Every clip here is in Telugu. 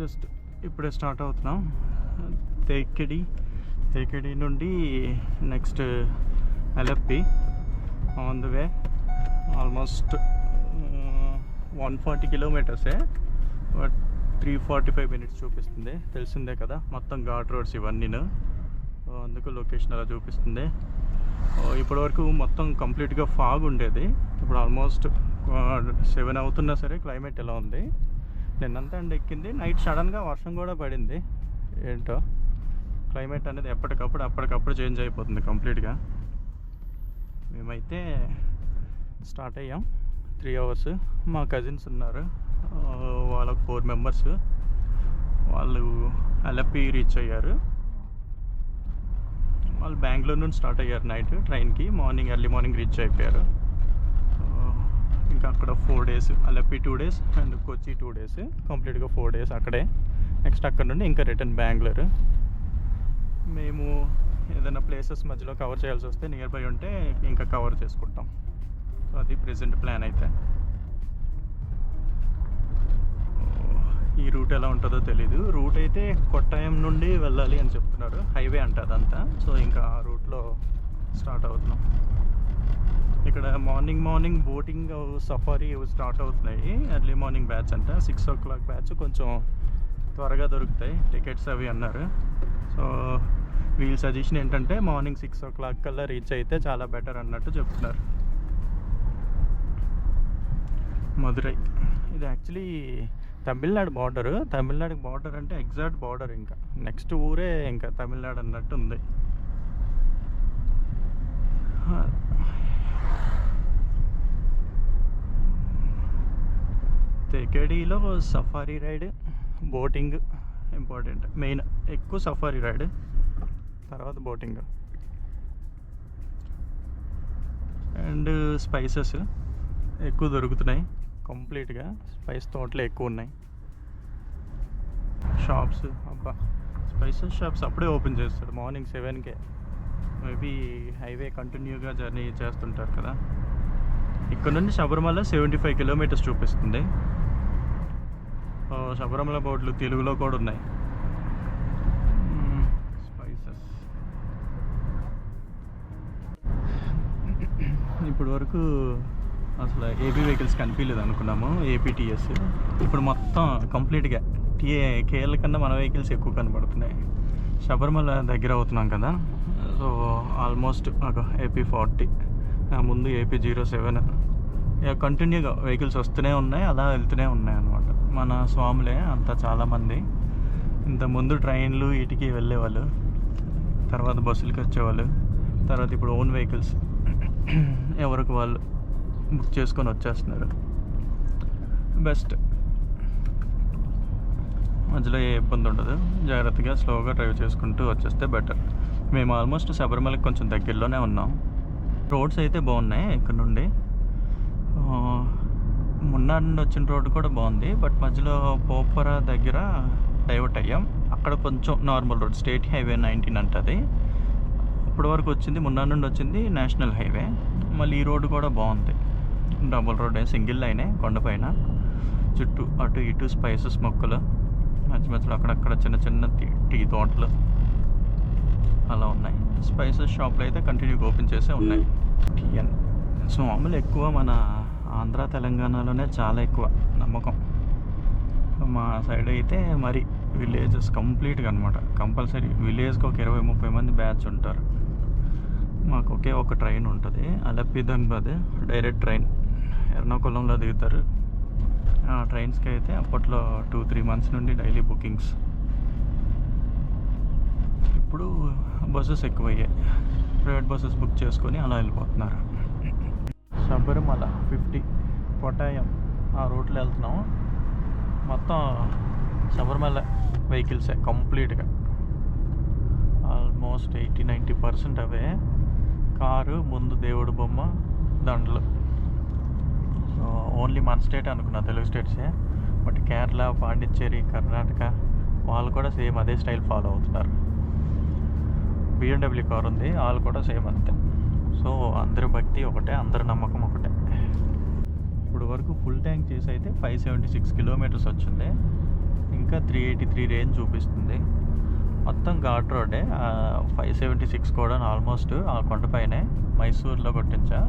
జస్ట్ ఇప్పుడే స్టార్ట్ అవుతున్నాం. తేకిడి నుండి next Alleppey on the way. Almost 140 కిలోమీటర్సే, బట్ 345 మినిట్స్ చూపిస్తుంది. తెలిసిందే కదా, మొత్తం ఘాట్ రోడ్స్ ఇవన్నీను, అందుకు లొకేషన్ అలా చూపిస్తుంది. ఇప్పటివరకు మొత్తం కంప్లీట్గా ఫాగ్ ఉండేది. ఇప్పుడు ఆల్మోస్ట్ 7 అవుతున్నా సరే క్లైమేట్ ఎలా ఉంది. నిన్నంతా ఎండ ఎక్కింది, నైట్ సడన్గా వర్షం కూడా పడింది. ఏంటో క్లైమేట్ అనేది అప్పటికప్పుడు చేంజ్ అయిపోతుంది కంప్లీట్గా. మేమైతే స్టార్ట్ అయ్యాం 3 అవర్స్. మా కజిన్స్ ఉన్నారు, వాళ్ళకు 4 మెంబర్స్. వాళ్ళు అలప్పి రీచ్ అయ్యారు. వాళ్ళు బెంగళూరు నుండి స్టార్ట్ అయ్యారు నైట్ ట్రైన్కి. ఎర్లీ మార్నింగ్ రీచ్ అయిపోయారు. ఇంకా అక్కడ 4 days, Alleppey 2 days and Kochi 2 days, కంప్లీట్గా 4 days అక్కడే. నెక్స్ట్ అక్కడ నుండి ఇంకా రిటర్న్ బెంగళూరు. మేము ఏదైనా ప్లేసెస్ మధ్యలో కవర్ చేయాల్సి వస్తే నియర్ బై ఉంటే ఇంకా కవర్ చేసుకుంటాం. సో అది ప్రెజెంట్ ప్లాన్. అయితే ఈ రూట్ ఎలా ఉంటుందో తెలీదు. రూట్ అయితే కొట్టాయం నుండి వెళ్ళాలి అని చెప్తున్నారు, హైవే అంట అదంతా. సో ఇంకా ఆ రూట్లో స్టార్ట్ అవుతున్నాం. ఇక్కడ మార్నింగ్ బోటింగ్ సఫారీ స్టార్ట్ అవుతున్నాయి. ఎర్లీ మార్నింగ్ బ్యాచ్ అంట, 6 o'clock బ్యాచ్. కొంచెం త్వరగా దొరుకుతాయి టికెట్స్ అవి అన్నారు. సో వీళ్ళ సజెషన్ ఏంటంటే మార్నింగ్ 6 o'clock కల్లా రీచ్ అయితే చాలా బెటర్ అన్నట్టు చెప్తున్నారు. మదురై ఇది యాక్చువల్లీ తమిళనాడు బార్డర్ అంటే ఎగ్జాక్ట్ బార్డర్. ఇంకా నెక్స్ట్ ఊరే ఇంకా తమిళనాడు అన్నట్టు ఉంది. తేకేడిలో safari ride, boating important. Main ఎక్కువ సఫారీ రైడ్, తర్వాత బోటింగ్. అండ్ స్పైసెస్ ఎక్కువ దొరుకుతున్నాయి. కంప్లీట్గా స్పైస్ తోటలు ఎక్కువ ఉన్నాయి. షాప్స్, అబ్బా స్పైసెస్ షాప్స్ అప్పుడే ఓపెన్ చేస్తాడు మార్నింగ్ 7కే. మేబీ హైవే కంటిన్యూగా జర్నీ చేస్తుంటారు కదా. ఇక్కడ నుండి శబరిమల 75 kilometers చూపిస్తుంది. శబరిమల బోర్డులు తెలుగులో కూడా ఉన్నాయి. స్పైసెస్ ఇప్పుడు వరకు అసలు ఏపీ వెహికల్స్ కనిపించలేదు అనుకున్నాము, ఏపీటీఎస్. ఇప్పుడు మొత్తం కంప్లీట్గా కేరళ కన్నా మన వెహికల్స్ ఎక్కువ కనబడుతున్నాయి. శబరిమల దగ్గర అవుతున్నాం కదా, సో ఆల్మోస్ట్ AP40, ముందు AP07, కంటిన్యూగా వెహికల్స్ వస్తూనే ఉన్నాయి, అలా వెళ్తూనే ఉన్నాయి అన్నమాట. మన స్వాములే అంతా చాలామంది. ఇంతకుముందు ట్రైన్లు వీటికి వెళ్ళేవాళ్ళు, తర్వాత బస్సులకి వచ్చేవాళ్ళు, తర్వాత ఇప్పుడు ఓన్ వెహికల్స్ ఎవరికి వాళ్ళు బుక్ చేసుకొని వచ్చేస్తున్నారు. బెస్ట్, మధ్యలో ఏ ఇబ్బంది ఉండదు. జాగ్రత్తగా స్లోగా డ్రైవ్ చేసుకుంటూ వచ్చేస్తే బెటర్. మేము ఆల్మోస్ట్ శబరిమలకి కొంచెం దగ్గరలోనే ఉన్నాం. రోడ్స్ అయితే బాగున్నాయి. ఇక్కడ నుండి మున్నార్ నుండి వచ్చిన రోడ్డు కూడా బాగుంది, బట్ మధ్యలో పోపర దగ్గర డైవర్ట్ అయ్యాం. అక్కడ కొంచెం నార్మల్ రోడ్, స్టేట్ హైవే 19 అంటది. ఇప్పటి వరకు వచ్చింది మున్నార్ నుండి వచ్చింది నేషనల్ హైవే. మళ్ళీ ఈ రోడ్డు కూడా బాగుంది, డబుల్ రోడ్, సింగిల్ లైనే. కొండపైన చుట్టూ అటు ఇటు స్పైసెస్ మొక్కలు, మధ్యలో అక్కడక్కడ చిన్న టీ తోటలు అలా ఉన్నాయి. స్పైసెస్ షాప్లు అయితే కంటిన్యూగా ఓపెన్ చేసే ఉన్నాయి. టీఎన్ స్వాములు ఎక్కువ మన ఆంధ్ర తెలంగాణలోనే చాలా ఎక్కువ నమ్మకం. మా సైడ్ అయితే మరి విలేజెస్ కంప్లీట్గా అనమాట. కంపల్సరీ విలేజ్కి ఒక 20-30 మంది బ్యాచ్ ఉంటారు. మాకు ఒకే ఒక ట్రైన్ ఉంటుంది, అలప్పి ధన్బాద్ డైరెక్ట్ ట్రైన్. ఎర్నాకుళంలో దిగుతారు. ఆ ట్రైన్స్కి అయితే అప్పట్లో 2-3 months నుండి డైలీ బుకింగ్స్. ఇప్పుడు బస్సెస్ ఎక్కువయ్యాయి, ప్రైవేట్ బస్సెస్ బుక్ చేసుకొని అలా వెళ్ళిపోతున్నారు. శబరిమల 50 కొట్టాయం ఆ రూట్లో వెళ్తున్నాం. మొత్తం శబరిమల వెహికల్సే కంప్లీట్గా, ఆల్మోస్ట్ 80-90% అవే. కారు ముందు దేవుడు బొమ్మ, దండలు. సో ఓన్లీ మన స్టేట్ అనుకున్నా, తెలుగు స్టేట్సే. బట్ కేరళ, పాండిచ్చేరి, కర్ణాటక వాళ్ళు కూడా సేమ్ అదే స్టైల్ ఫాలో అవుతున్నారు. BMW కార్ ఉంది, వాళ్ళు కూడా సేమ్ అంతే. సో అందరి భక్తి ఒకటే, అందరి నమ్మకం ఒకటే. ఇప్పుడు వరకు ఫుల్ ట్యాంక్ చేసి అయితే 576 kilometers వచ్చింది. ఇంకా 383 రేంజ్ చూపిస్తుంది. మొత్తం ఘాట్ రోడ్డే. 576 కూడా ఆల్మోస్ట్ ఆ కొండపైనే. మైసూర్లో కొట్టించా.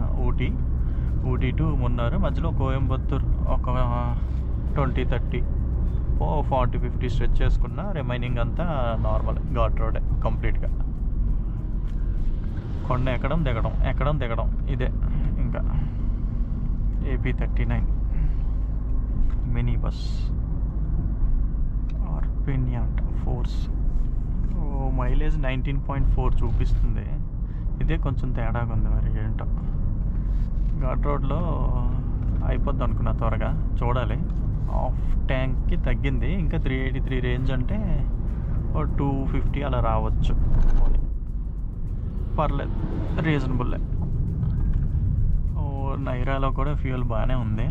ఊటీ టు మున్నార్, మధ్యలో కోయంబత్తూర్ ఒక 20-30 ఓ 40-50 స్ట్రెచ్ చేసుకున్న. రిమైనింగ్ అంతా నార్మల్ ఘాట్ రోడే కంప్లీట్గా. కొండ ఎక్కడం దిగడం ఇదే. ఇంకా AP39 మినీ బస్ ఆర్పినియాంట్ ఫోర్స్. మైలేజ్ 19.4 చూపిస్తుంది. ఇదే కొంచెం తేడాగా ఉంది, మరి ఏంటో. ఘాట్ రోడ్లో అయిపోద్ది అనుకున్నా త్వరగా, చూడాలి. ఆఫ్ ట్యాంక్కి తగ్గింది. ఇంకా 383 రేంజ్ అంటే 250 అలా రావచ్చు. పర్లేదు, రీజనబుల్లే. నైరాలో కూడా ఫ్యూయల్ బాగానే ఉంది.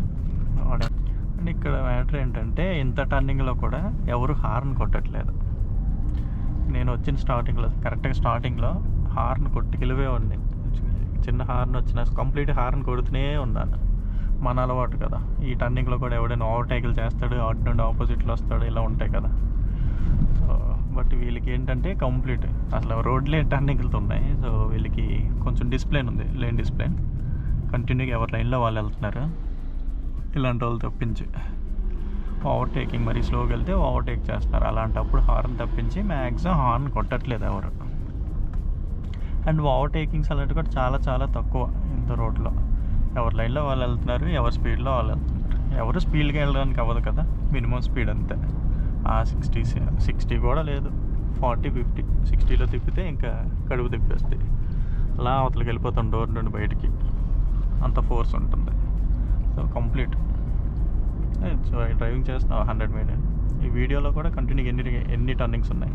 అండ్ ఇక్కడ మ్యాటర్ ఏంటంటే ఇంత టర్నింగ్లో కూడా ఎవరు హార్న్ కొట్టట్లేదు. నేను వచ్చిన కరెక్ట్గా స్టార్టింగ్లో హార్న్ కొట్టుకెళ్ళిపోయి ఉంది. చిన్న హార్న్ వచ్చిన కంప్లీట్ హార్న్ కొడుతూనే ఉన్నాను. మన అలవాటు కదా. ఈ టర్నింగ్లో కూడా ఎవడైనా ఓవర్టేకులు చేస్తాడు, అటు నుండి ఆపోజిట్లో వస్తాడు, ఇలా ఉంటాయి కదా. బట్ వీళ్ళకి ఏంటంటే కంప్లీట్ అసలు రోడ్లే టర్నింగ్లతో ఉన్నాయి. సో వీళ్ళకి కొంచెం డిసిప్లిన్ ఉంది, లేన్ డిసిప్లిన్. కంటిన్యూగా ఎవరి లైన్లో వాళ్ళు వెళ్తున్నారు. ఇలాంటి వాళ్ళు తప్పించి ఓవర్టేకింగ్ మరీ స్లోగా వెళ్తే ఓవర్టేక్ చేస్తున్నారు. అలాంటప్పుడు హార్న్ తప్పించి మ్యాక్సిమం హార్న్ కొట్టట్లేదు ఎవరు. అండ్ ఓవర్టేకింగ్స్ అలాంటివి కూడా చాలా చాలా తక్కువ ఇంత రోడ్లో. ఎవరి లైన్లో వాళ్ళు వెళ్తున్నారు, ఎవరి స్పీడ్లో వాళ్ళు వెళ్తున్నారు. ఎవరు స్పీడ్గా వెళ్ళడానికి అవ్వదు కదా, మినిమం స్పీడ్ అంతే. 60 కూడా లేదు, 40-50. 60లో తిప్పితే ఇంకా కడుపు తిప్పేస్తాయి. అలా అవతలకి వెళ్ళిపోతాం డోర్ నుండి బయటికి, అంత ఫోర్స్ ఉంటుంది. సో కంప్లీట్ డ్రైవింగ్ చేస్తున్నాం 100 మీటర్. ఈ వీడియోలో కూడా కంటిన్యూగా ఎన్ని టర్నింగ్స్ ఉన్నాయి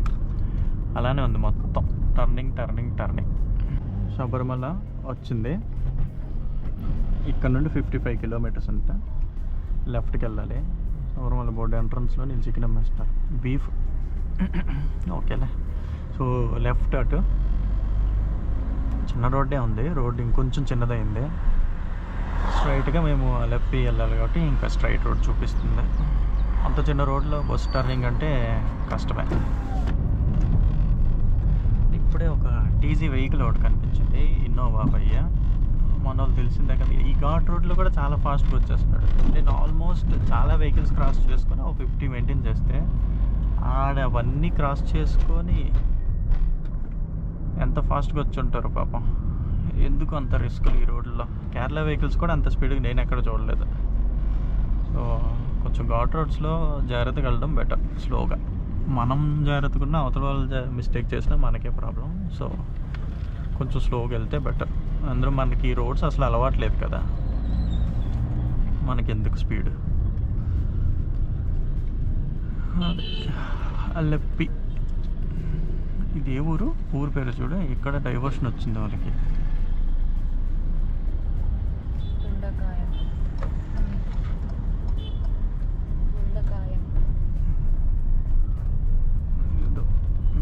అలానే ఉంది మొత్తం. టర్నింగ్. శబరిమల వచ్చింది. ఇక్కడ నుండి 55 కిలోమీటర్స్ అంట. లెఫ్ట్కి వెళ్ళాలి. శబరిమల బోర్డు ఎంట్రన్స్లో నేను చికెన్ అమ్మేస్తారు, బీఫ్. ఓకేలే. సో లెఫ్ట్ అటు చిన్న రోడ్డే ఉంది. రోడ్డు ఇంకొంచెం చిన్నదైంది. స్ట్రైట్గా మేము లెఫ్ట్ వెళ్ళాలి కాబట్టి ఇంకా స్ట్రైట్ రోడ్ చూపిస్తుంది. అంత చిన్న రోడ్లో బస్ టర్నింగ్ అంటే కష్టమే. ఇప్పుడే ఒక టీజీ వెహికల్ ఒకటి కనిపించింది, ఇన్నోవా భయ్య. మన వాళ్ళు తెలిసిందే కదా. ఈ ఘాట్ రోడ్లో కూడా చాలా ఫాస్ట్గా వచ్చేస్తున్నాడు. నేను ఆల్మోస్ట్ చాలా వెహికల్స్ క్రాస్ చేసుకొని ఒక 50 మెయింటైన్ చేస్తే అవన్నీ క్రాస్ చేసుకొని ఎంత ఫాస్ట్గా వచ్చి ఉంటారు పాపం. ఎందుకు అంత రిస్కులు ఈ రోడ్లో? కేరళ వెహికల్స్ కూడా అంత స్పీడ్గా నేను ఎక్కడ చూడలేదు. సో కొంచెం ఘాట్ రోడ్స్లో జాగ్రత్తగా వెళ్ళడం బెటర్. స్లోగా మనం జాగ్రత్తగా ఉన్న అవతల వాళ్ళు మిస్టేక్ చేసినా మనకే ప్రాబ్లం. సో కొంచెం స్లోగా వెళ్తే బెటర్. అందరూ మనకి ఈ రోడ్స్ అసలు అలవాట్లేదు కదా, మనకి ఎందుకు స్పీడ్. అల్లెప్పి ఇది ఏ ఊరు పేరు చూడ. ఇక్కడ డైవర్షన్ వచ్చింది వాళ్ళకి.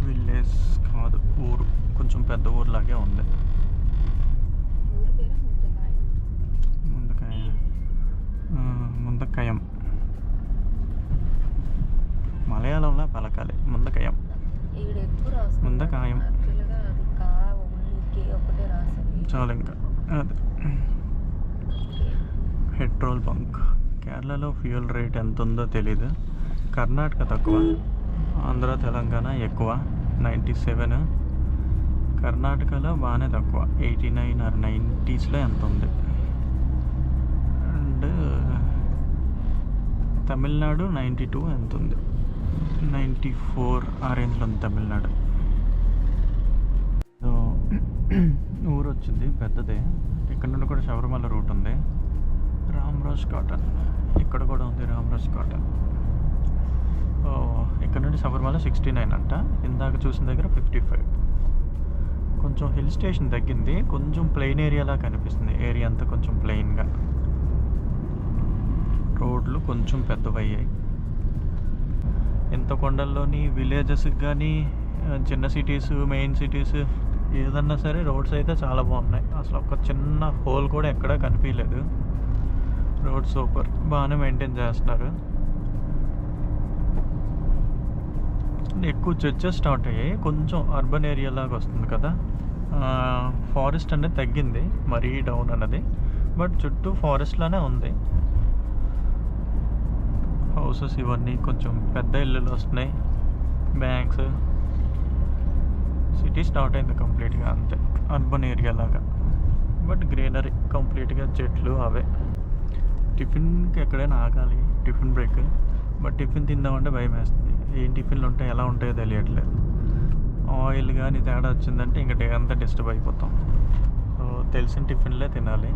విలేజ్ కాదు, ఊరు. కొంచెం పెద్ద ఊరులాగే ఉంది. ముందకాయం మలయాళంలో పలకాలి. ముందకాయం. చాలు ఇంకా. అదే పెట్రోల్ బంక్. కేరళలో ఫ్యూయల్ రేట్ ఎంత ఉందో తెలీదు. కర్ణాటక తక్కువ, ఆంధ్ర తెలంగాణ ఎక్కువ 97. కర్ణాటకలో బాగానే తక్కువ 89 or 90s ఎంత ఉంది. అండ్ తమిళనాడు 92 ఎంత ఉంది, 94 ఆ రేంజ్లో ఉంది తమిళనాడు. సో ఊరు వచ్చింది పెద్దదే. ఇక్కడ నుండి కూడా శబరిమల రూట్ ఉంది. రామ్రాజ్ కాటన్ ఇక్కడ కూడా ఉంది. రామ్రాజ్ కాటన్. ఇక్కడ నుండి శబరిమల 69 అంట. ఇందాక చూసిన దగ్గర 55. కొంచెం హిల్ స్టేషన్ తగ్గింది, కొంచెం ప్లెయిన్ ఏరియాలా కనిపిస్తుంది. ఏరియా అంతా కొంచెం ప్లెయిన్గా. రోడ్లు కొంచెం పెద్దవయ్యాయి. ఎంత కొండల్లోని విలేజెస్కి కానీ చిన్న సిటీస్, మెయిన్ సిటీస్ ఏదన్నా సరే రోడ్స్ అయితే చాలా బాగున్నాయి. అసలు ఒక చిన్న హోల్ కూడా ఎక్కడా కనిపించలేదు. రోడ్ సూపర్, బాగానే మెయింటైన్ చేస్తున్నారు. ఎక్కువ చర్చెస్ స్టార్ట్ అయ్యాయి. కొంచెం అర్బన్ ఏరియా లాగా వస్తుంది కదా, ఫారెస్ట్ అనేది తగ్గింది మరీ డౌన్ అన్నది, బట్ చుట్టూ ఫారెస్ట్లానే ఉంది. హౌసెస్ ఇవన్నీ కొంచెం పెద్ద ఇల్లులు వస్తున్నాయి, బ్యాంక్స్. సిటీ స్టార్ట్ అయింది కంప్లీట్గా, అంతే అర్బన్ ఏరియా లాగా, బట్ గ్రీనరీ కంప్లీట్గా, చెట్లు అవే. టిఫిన్కి ఎక్కడైనా ఆగాలి, టిఫిన్ బ్రేక్, బట్ టిఫిన్ తిందామంటే భయం వేస్తుంది. ఏం టిఫిన్లు ఉంటాయి, ఎలా ఉంటాయో తెలియట్లేదు. ఆయిల్ కానీ తేడా వచ్చిందంటే ఇంకా డే అంతా డిస్టర్బ్ అయిపోతాం. సో తెలిసిన టిఫిన్లే తినాలి,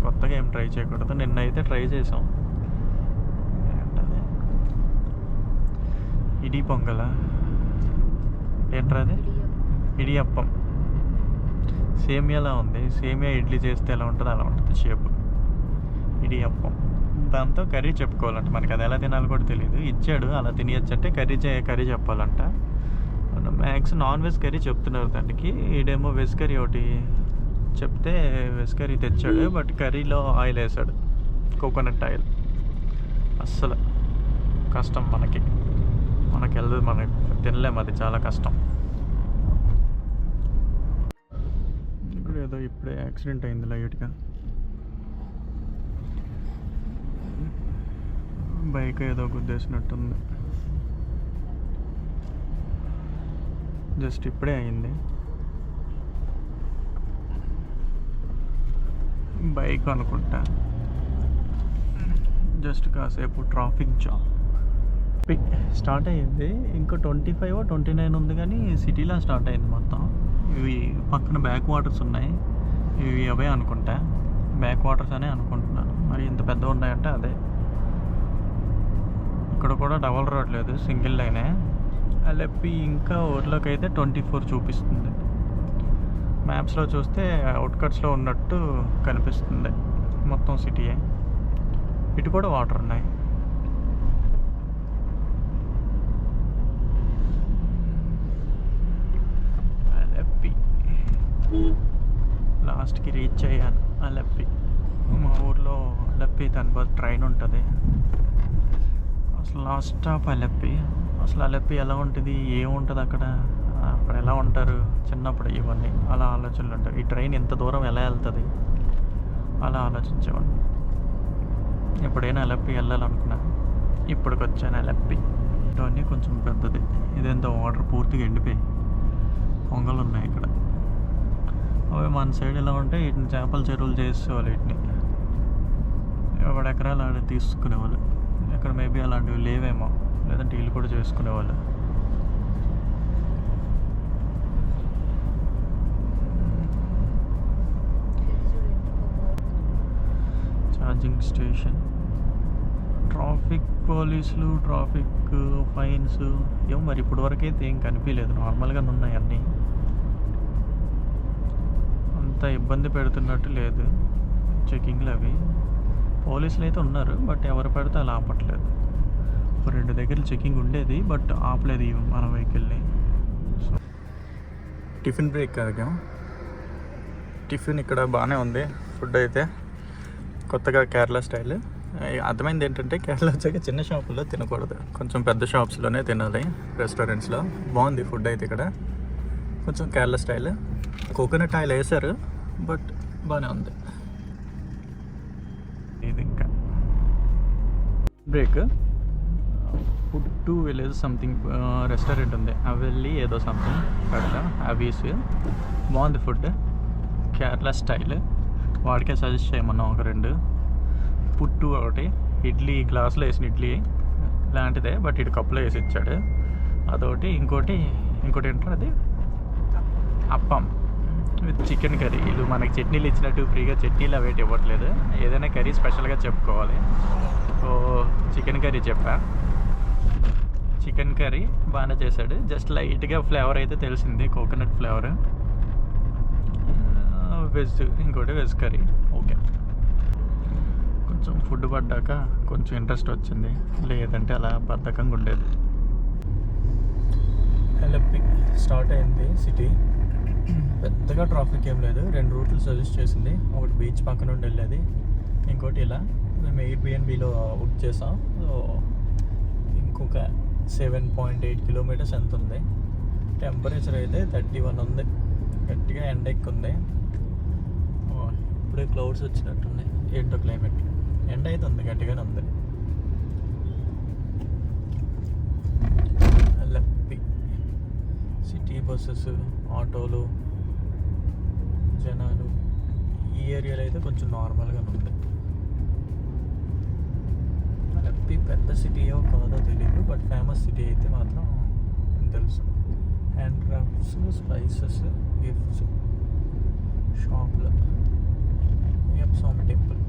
కొత్తగా ఏం ట్రై చేయకూడదు. నిన్న అయితే ట్రై చేసాం, ఏంటది ఇడి పొంగల, ఏంట్రా అది, ఇడియప్పం. సేమియాలా ఉంది, సేమియా ఇడ్లీ చేస్తే ఎలా ఉంటుంది అలా ఉంటుంది షేప్. ఇడియప్పం, దాంతో కర్రీ చెప్పుకోవాలంట. మనకి అది ఎలా తినాలి కూడా తెలియదు. ఇచ్చాడు, అలా తినేయచ్చంటే కర్రీ చెప్పాలంట. మ్యాక్స్ నాన్ వెజ్ కర్రీ చెప్తున్నారు దానికి. ఈడేమో వెజ్ కర్రీ ఒకటి చెప్తే వెజ్ కర్రీ తెచ్చాడు, బట్ కర్రీలో ఆయిల్ వేసాడు, కోకోనట్ ఆయిల్. అస్సలు కష్టం మనకి వెళ్ళదు, మనకి తినలేము, అది చాలా కష్టం. ఇప్పుడు ఏదో ఇప్పుడే యాక్సిడెంట్ అయింది లైట్గా, బైక్ ఏదో గుద్దేసినట్టుంది. జస్ట్ ఇప్పుడే అయింది. బైక్ అనుకుంటా. జస్ట్ కాసేపు ట్రాఫిక్ జామ్ స్టార్ట్ అయ్యింది. ఇంకో 25 or 29 ఉంది, కానీ సిటీలో స్టార్ట్ అయింది మొత్తం. ఇవి పక్కన బ్యాక్ వాటర్స్ ఉన్నాయి, ఇవి అవే అనుకుంటా, బ్యాక్ వాటర్స్ అనే అనుకుంటున్నాను. మరి ఇంత పెద్దగా ఉన్నాయంటే అదే. ఇక్కడ కూడా డబల్ రోడ్ లేదు, సింగిల్ లైనే. అలెప్పి ఇంకా ఊర్లోకి అయితే 24 చూపిస్తుంది. మ్యాప్స్లో చూస్తే అవుట్కట్స్లో ఉన్నట్టు కనిపిస్తుంది, మొత్తం సిటీయే. ఇటు కూడా వాటర్ ఉన్నాయి. అలెప్పి లాస్ట్కి రీచ్ అయ్యాను. అలెప్పి మా ఊర్లో అలెప్పి ధన్బాద్ ట్రైన్ ఉంటుంది. అసలు లాస్ట్ స్టాప్ అలెప్పి. అసలు అలెప్పి ఎలా ఉంటుంది, ఏముంటుంది అక్కడ ఎలా ఉంటారు చిన్నప్పుడు, ఇవన్నీ అలా ఆలోచనలు ఉంటాయి. ఈ ట్రైన్ ఇంత దూరం ఎలా వెళ్తుంది అలా ఆలోచించేవాడిని. ఎప్పుడైనా అలెప్పి వెళ్ళాలనుకున్నా, ఇప్పటికి వచ్చాను అలెప్పి. ఇవన్నీ కొంచెం పెద్దది, ఇదేంతో వాటర్ పూర్తిగా ఎండిపోయి పొంగలు ఉన్నాయి ఇక్కడ. అవి మన సైడ్ ఎలా ఉంటే వీటిని చేపల చెరువులు చేసేవాళ్ళు, వీటిని 1 ఎకరాలు ఆడ తీసుకునేవాళ్ళు. ఇక్కడ మేబీ అలాంటివి లేవేమో, లేదంటే వీళ్ళు కూడా చేసుకునేవాళ్ళు. Charging station. ట్రాఫిక్ పోలీసులు, ట్రాఫిక్ ఫైన్స్ ఏమో మరి ఇప్పటి వరకు అయితే ఏం కనిపించలేదు, నార్మల్గానే ఉన్నాయి అన్నీ. అంత ఇబ్బంది పెడుతున్నట్టు లేదు చెకింగ్లు అవి. పోలీసులు అయితే ఉన్నారు, బట్ ఎవరు పెడితే అలా ఆపట్లేదు. 2 దగ్గర చెకింగ్ ఉండేది, బట్ ఆపలేదు మన వెహికల్ని. సో టిఫిన్ బ్రేక్ ఆగాం. టిఫిన్ ఇక్కడ బాగానే ఉంది, ఫుడ్ అయితే కొత్తగా కేరళ స్టైల్. అర్థమైంది ఏంటంటే కేరళ వచ్చాక చిన్న షాపుల్లో తినకూడదు, కొంచెం పెద్ద షాప్స్లోనే తినాలి, రెస్టారెంట్స్లో. బాగుంది ఫుడ్ అయితే ఇక్కడ, కొంచెం కేరళ స్టైల్. కోకోనట్ ఆయిల్ వేసారు, బట్ బాగానే ఉంది. ఇది ఇంకా break. Food to village something restaurant ఉంది, అవి వెళ్ళి ఏదో సంథింగ్ పెడతా అవీస్. బాగుంది ఫుడ్, కేరళ స్టైల్. వాడికే సజెస్ట్ చేయమన్నాం ఒక 2. పుట్టు ఒకటి, ఇడ్లీ గ్లాసులో వేసిన ఇడ్లీ లాంటిదే, బట్ ఇటు కప్పులో వేసి ఇచ్చాడు అదొకటి. ఇంకోటి ఏంటంటే అది అప్పం విత్ చికెన్ కర్రీ. వీళ్ళు మనకి చట్నీలు ఇచ్చినట్టు ఫ్రీగా చట్నీలు అవేటి ఇవ్వట్లేదు, ఏదైనా కర్రీ స్పెషల్గా చెప్పుకోవాలి. సో చికెన్ కర్రీ చెప్పా, చికెన్ కర్రీ బాగానే చేశాడు. జస్ట్ లైట్గా ఫ్లేవర్ అయితే తెలిసింది, కోకోనట్ ఫ్లేవర్. వెజ్, ఇంకోటి వెజ్ కర్రీ. ఓకే, కొంచెం ఫుడ్ పడ్డాక కొంచెం ఇంట్రెస్ట్ వచ్చింది, లేదంటే అలా బద్ధకంగా ఉండేది. అలెప్పి స్టార్ట్ అయింది సిటీ. పెద్దగా ట్రాఫిక్ ఏం లేదు. 2 రూట్లు సజెస్ట్ చేసింది, ఒకటి బీచ్ పక్క నుండి వెళ్ళేది, ఇంకోటి ఇలా మేము ఎయిర్బిఎన్బిలో బుక్ చేసాం. సో ఇంకొక 7.8 కిలోమీటర్స్ ఎంత ఉంది. టెంపరేచర్ అయితే 31 ఉంది. గట్టిగా ఎండ ఎక్కుంది. ఇప్పుడే క్లౌడ్స్ వచ్చినట్టున్నాయి. ఏంటో క్లైమేట్. ఎండ అయితే ఉంది, గట్టిగానే ఉంది. లప్పి సిటీ బస్సెస్, ఆటోలు, జనాలు. ఈ ఏరియాలో అయితే కొంచెం నార్మల్గా ఉంది. లప్పి పెద్ద సిటీయో కాదో తెలియదు, బట్ ఫేమస్ సిటీ అయితే మాత్రం తెలుసు. హ్యాండ్ క్రాఫ్ట్స్, స్పైసెస్, గిఫ్ట్స్ షాప్లో. అయ్యప్ప స్వామి టెంపుల్.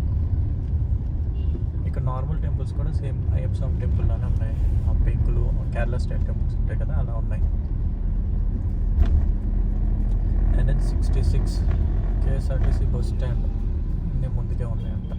ఇక్కడ నార్మల్ టెంపుల్స్ కూడా సేమ్ అయ్యప్ప స్వామి టెంపుల్ లానే ఉన్నాయి. ఆ పెంకులు కేరళ స్టైల్ టెంపుల్స్ ఉంటాయి కదా, అలా ఉన్నాయి. NH66 KSRTC బస్ స్టాండ్ అన్నీ ముందుకే ఉన్నాయంట.